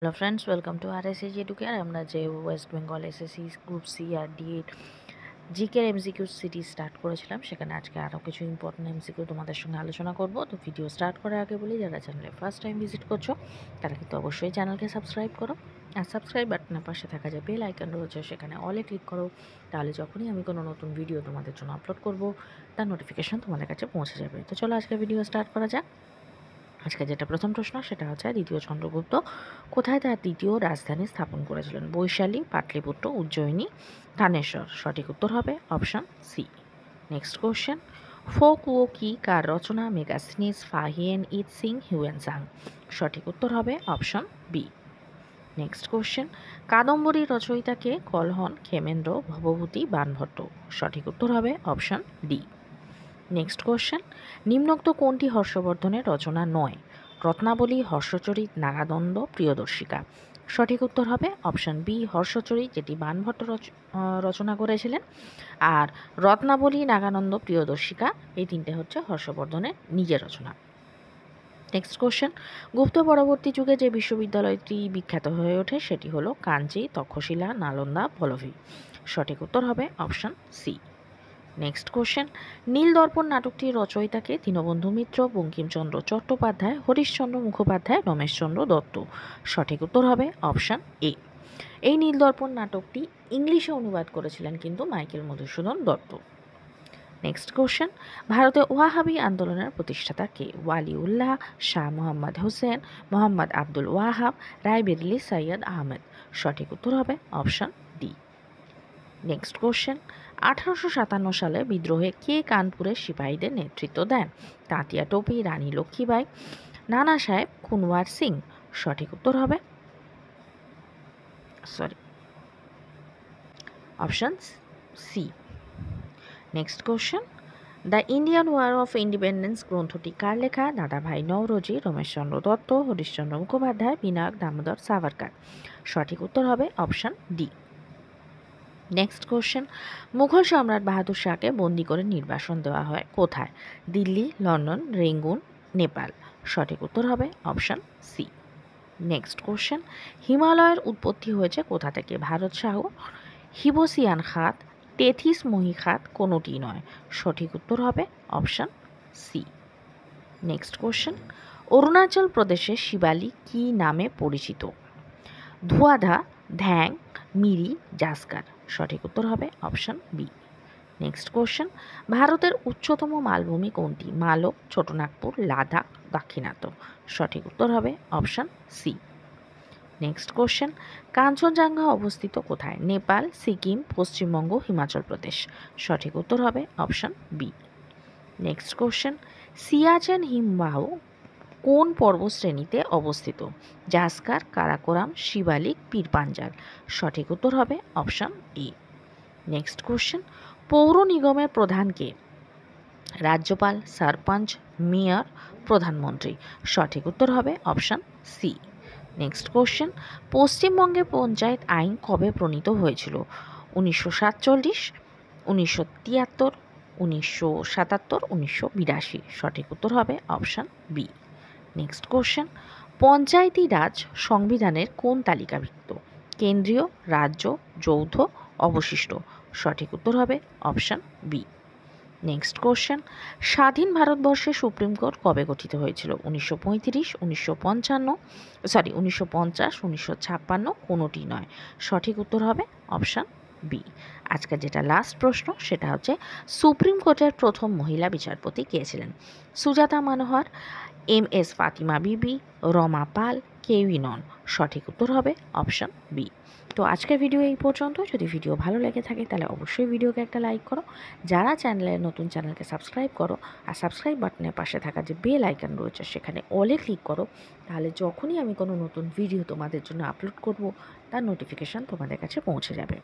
Hello friends, welcome to RSAG educare. আমরা যে West Bengal SSC group C আর ডি8 জিকের এমসিকিউ সিরিজ স্টার্ট করেছিলাম, সেখানে আজকে আরও কিছু ইম্পর্টেন্ট এমসিকিউ তোমাদের সঙ্গে আলোচনা করব। তো ভিডিও স্টার্ট করার আগে বলি, যারা চ্যানেলে ফার্স্ট টাইম ভিজিট করছো তারা কিন্তু অবশ্যই চ্যানেলকে সাবস্ক্রাইব করো, আর সাবস্ক্রাইব বাটনের পাশে থাকা যে বেল আইকন রয়েছে সেখানে অলে ক্লিক করো। তাহলে যখনই আমি কোনো নতুন ভিডিও তোমাদের জন্য আপলোড করব তার নোটিফিকেশন তোমাদের কাছে পৌঁছে যাবে। তো চলো আজকে ভিডিও স্টার্ট করা যাক। আজকে যেটা প্রথম প্রশ্ন সেটা হচ্ছে, দ্বিতীয় চন্দ্রগুপ্ত কোথায় তার দ্বিতীয় রাজধানী স্থাপন করেছিলেন? বৈশালী, পাটলিপুত্র, উজ্জয়িনী, থানেশ্বর। সঠিক উত্তর হবে অপশান সি। নেক্সট কোশ্চেন, ফোক ও কি কার রচনা? Megasthenes, Fahien, I-tsing, Hiuen Tsang. সঠিক উত্তর হবে option B. Next question, Kadambari রচয়িতাকে? কলহন, ক্ষেমেন্দ্র, ভবভূতি, বাণভট্ট। সঠিক উত্তর হবে অপশান ডি। নেক্সট কোশ্চেন, নিম্নোক্ত কোনটি হর্ষবর্ধনের রচনা নয়? রত্নাবলী, হর্ষচরিত, নাগানন্দ, প্রিয়দর্শিকা। সঠিক উত্তর হবে অপশান বি, হর্ষচরিত, যেটি বাণভট্ট রচনা করেছিলেন। আর রত্নাবলী, নাগানন্দ, প্রিয়দর্শিকা এই তিনটে হচ্ছে হর্ষবর্ধনের নিজের রচনা। নেক্সট কোশ্চেন, গুপ্ত পরবর্তী যুগে যে বিশ্ববিদ্যালয়টি বিখ্যাত হয়ে ওঠে সেটি হলো কাঞ্চি, তক্ষশিলা, নালন্দা, পল্লভী। সঠিক উত্তর হবে option C. Next question, Nildarpan নাটকটির রচয়িতাকে? দীনবন্ধু মিত্র, বঙ্কিমচন্দ্র চট্টোপাধ্যায়, হরিশচন্দ্র মুখোপাধ্যায়, রমেশচন্দ্র দত্ত। সঠিক উত্তর হবে অপশান এ। এই নীলদর্পণ নাটকটি ইংলিশে অনুবাদ করেছিলেন কিন্তু Michael Madhusudan Dutta. Next question, ভারতে ওয়াহাবি আন্দোলনের প্রতিষ্ঠাতা কে? ওয়ালিউল্লাহ, শাহ মোহাম্মদ হোসেন, মোহাম্মদ আব্দুল ওয়াহাব, রায়বেরেলি, সৈয়দ আহমেদ। সঠিক উত্তর হবে অপশান ডি। নেক্সট কোশ্চেন, 1857 সালে বিদ্রোহে কে কানপুরের সিপাহীদের নেতৃত্ব দেন? তাঁতিয়া টোপি, রানী লক্ষ্মীবাই, নানা সাহেব, কুনওয়ার সিং। সঠিক উত্তর হবে option C. Next question, the Indian war of independence গ্রন্থটি কার লেখা? দাদাভাই নওরোজি, রমেশচন্দ্র দত্ত, হরিশচন্দ্র মুখোপাধ্যায়, বিনায়ক দামোদর সাভারকার। সঠিক উত্তর হবে option D. Next question, Mughal সম্রাট বাহাদুর শাহকে বন্দি করে নির্বাসন দেওয়া হয় কোথায়? Delhi, London, Rangoon, Nepal. সঠিক উত্তর হবে অপশান সি। নেক্সট কোশ্চেন, হিমালয়ের উৎপত্তি হয়েছে কোথা থেকে? ভারত সাগর, হিবোসিয়ান খাত, টেথিস মহীখাত, কোনোটি নয়। সঠিক উত্তর হবে option C. Next question, Arunachal প্রদেশের শিবালিক কী নামে পরিচিত? ধুয়াধা, ধ্যাং, মিরি, জাসকার। সঠিক উত্তর হবে অপশান বি। নেক্সট কোশ্চেন, ভারতের উচ্চতম মালভূমি কোনটি? মালব, ছোটনাগপুর, লাদাখ, দাক্ষিণাত্য। সঠিক উত্তর হবে option C. Next question, Kanchenjunga অবস্থিত কোথায়? নেপাল, সিকিম, পশ্চিমবঙ্গ, হিমাচল প্রদেশ। সঠিক উত্তর হবে option B. Next question, Siachen হিমবাহ কোন পর্বতশ্রেণীতে অবস্থিত? জাসকার, কারাকোরাম, শিবালিক, পীরপাঞ্জাল। সঠিক উত্তর হবে অপশান এ। নেক্সট কোশ্চেন, পৌর নিগমের প্রধান কে? রাজ্যপাল, সরপঞ্চ, মেয়র, প্রধানমন্ত্রী। সঠিক উত্তর হবে অপশান সি। নেক্সট কোশ্চেন, পশ্চিমবঙ্গে পঞ্চায়েত আইন কবে প্রণীত হয়েছিল? 1947, 1973, 1977, 1982। সঠিক উত্তর হবে অপশান বি। নেক্সট কোশ্চেন, পঞ্চায়েতি রাজ সংবিধানের কোন তালিকাভুক্ত? কেন্দ্রীয়, রাজ্য, যৌথ, অবশিষ্ট। সঠিক উত্তর হবে অপশান বি। নেক্সট কোশ্চেন, স্বাধীন ভারতবর্ষে সুপ্রিম কোর্ট কবে গঠিত হয়েছিল? 1935, 1950, 1956, কোনোটি নয়। সঠিক উত্তর হবে অপশান বি। আজকে যেটা লাস্ট প্রশ্ন সেটা হচ্ছে, সুপ্রিম কোর্টের প্রথম মহিলা বিচারপতি কে ছিলেন? সুজাতা মনোহর, MS ফাতিমা বিবি, রমা পাল, কেউই নন। সঠিক উত্তর হবে অপশান বি। তো আজকের ভিডিও এই পর্যন্ত। যদি ভিডিও ভালো লেগে থাকে তাহলে অবশ্যই ভিডিওকে একটা লাইক করো। যারা নতুন চ্যানেলকে সাবস্ক্রাইব করো, আর সাবস্ক্রাইব বাটনের পাশে থাকা যে বেল আইকন রয়েছে সেখানে অলে ক্লিক করো। তাহলে যখনই আমি কোনো নতুন ভিডিও তোমাদের জন্য আপলোড করব তার নোটিফিকেশান তোমাদের কাছে পৌঁছে যাবে।